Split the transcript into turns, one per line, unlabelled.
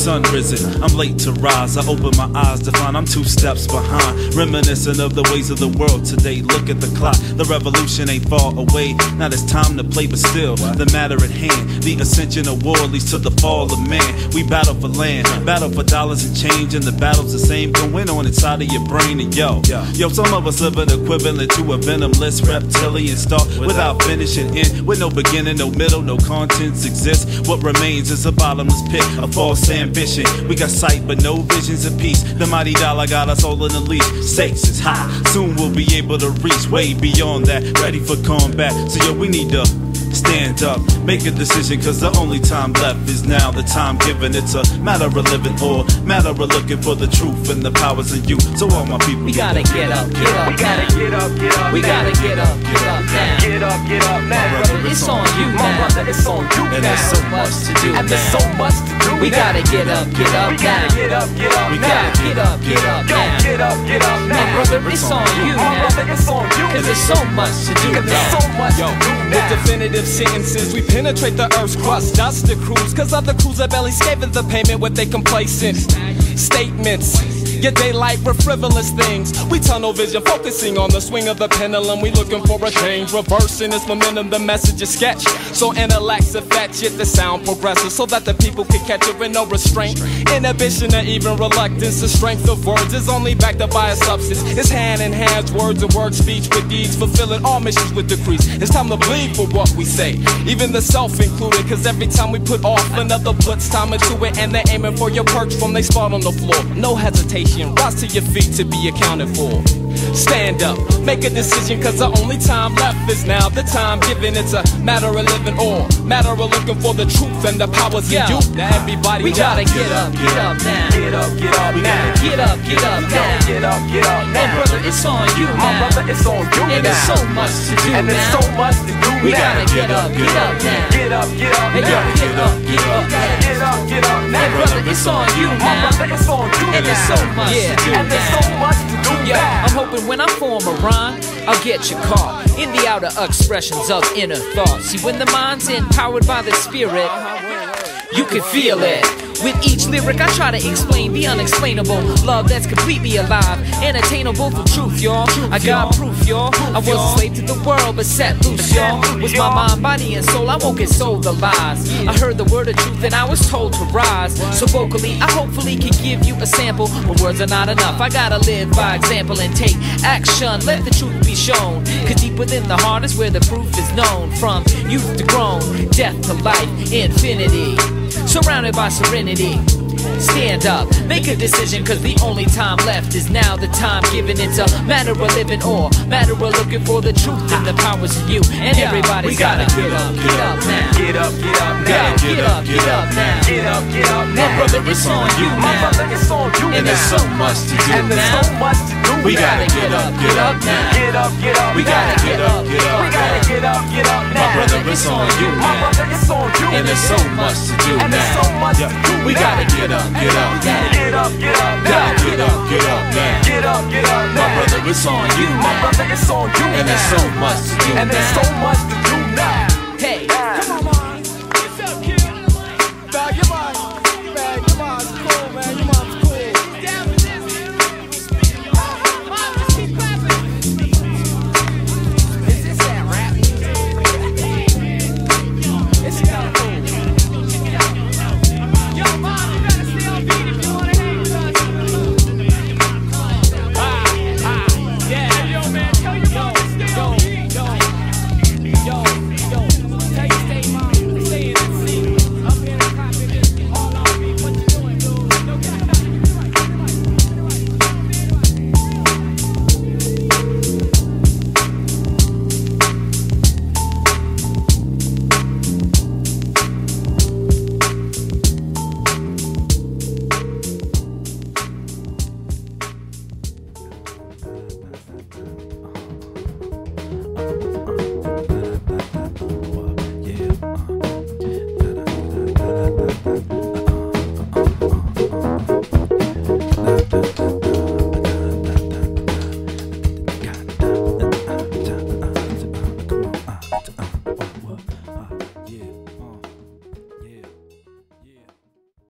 sun risen. I'm late to rise, I open my eyes to find I'm 2 steps behind. Reminiscent of the ways of the world today. Look at the clock, the revolution ain't far away. Now it's time to play, but still, the matter at hand. The ascension of war leads to the fall of man. We battle for land, battle for dollars and change, and the battle's the same going on inside of your brain. And yo, some of us live an equivalent to a venomless reptilian star without finishing end, with no beginning, no middle, no contents exist. What remains is a bottomless pit, a false ambition. We got sight but no visions of peace. The mighty dollar got us all in the leash. Stakes is high, soon we'll be able to reach way beyond that, ready for combat. So yo, we need to stand up, make a decision, cause the only time left is now. The time given, it's a matter of living or matter of looking for the truth, and the powers in you. So all my people,
we gotta get up, get up, we gotta get up, get up, we gotta get up, get up now.
Get up now.
My brother, it's on you now.
My brother, it's on you now.
And there's so much to do now.
And there's so much to do now.
We gotta get up, get up
now. We
now.
gotta get up, get up
We
now.
gotta get up, get up now.
Get up now.
My brother, it's on you
My
now.
brother, it's on you.
Cause there's so much to do
Cause there's
now.
so much to do now.
With definitive sentences, we penetrate the earth's crust. Dust the crews, cause other crews are barely scathing the payment with their complacent statements. Your daylight with frivolous things. We tunnel vision, focusing on the swing of the pendulum. We looking for a change, reversing its momentum. The message is sketch, so intellects are fetch it. The sound progresses so that the people can catch it with no restraint, inhibition, or even reluctance. The strength of words is only backed up by a substance. It's hand in hand, words and words, speech with deeds, fulfilling all missions with decrees. It's time to bleed for what we say, even the self included. Cause every time we put off, another puts time into it, and they're aiming for your perch from they spot on the floor. No hesitation. Rise to your feet to be accounted for. Stand up, make a decision, cause the only time left is now. The time given, it's a matter of living or matter of looking for the truth and the powers in you. Now everybody,
we gotta get up, get up now.
Get up now.
Get up, get up now.
Get up now.
My brother, it's on you
My
now.
brother, it's on you
And there's
now.
so much to do
And there's
now.
so much to do
We
now.
gotta get up, get up now.
Get up
Hey, yo,
now.
get up, get up now.
Get up
My
now.
brother, it's on you
My
now.
brother, it's on you
And there's so
now.
much to do
And there's so
now.
much to do
Yo,
now.
I'm hoping when I form a rhyme, I'll get you caught in the outer expressions of inner thought. See, when the mind's empowered by the spirit, you can feel it. With each lyric I try to explain the unexplainable. Love that's completely alive and attainable for truth, y'all. I got proof, y'all. I was a slave to the world but set loose, y'all. Was my mind, body, and soul, I won't get sold the lies. I heard the word of truth and I was told to rise. So vocally, I hopefully can give you a sample, but words are not enough. I gotta live by example and take action. Let the truth be shown, cause deep within the heart is where the proof is known. From youth to grown, death to life, infinity, surrounded by serenity. Stand up, make a decision, cause the only time left is now. The time given, it's a matter of living or matter of looking for the truth and the powers in you. And everybody's gotta get up now.
Get up now.
Get up now.
Get up now.
My brother, it's on you
My
now.
brother, it's on you
And there's
now.
so much to do
And there's
now.
so much to do
We
now.
gotta get up now.
Get up
We gotta
now.
get up
We gotta get up now.
My brother, it's on you
My
now.
brother, it's on you
And there's so much to do
And there's so
now.
much to do
We
now.
gotta get up now.
Get up now.
Get up
now.
Get up
Get up
My
now.
brother, it's on you
My
now.
brother, it's on you
And there's
now.
so much to do
And there's
now.
so much to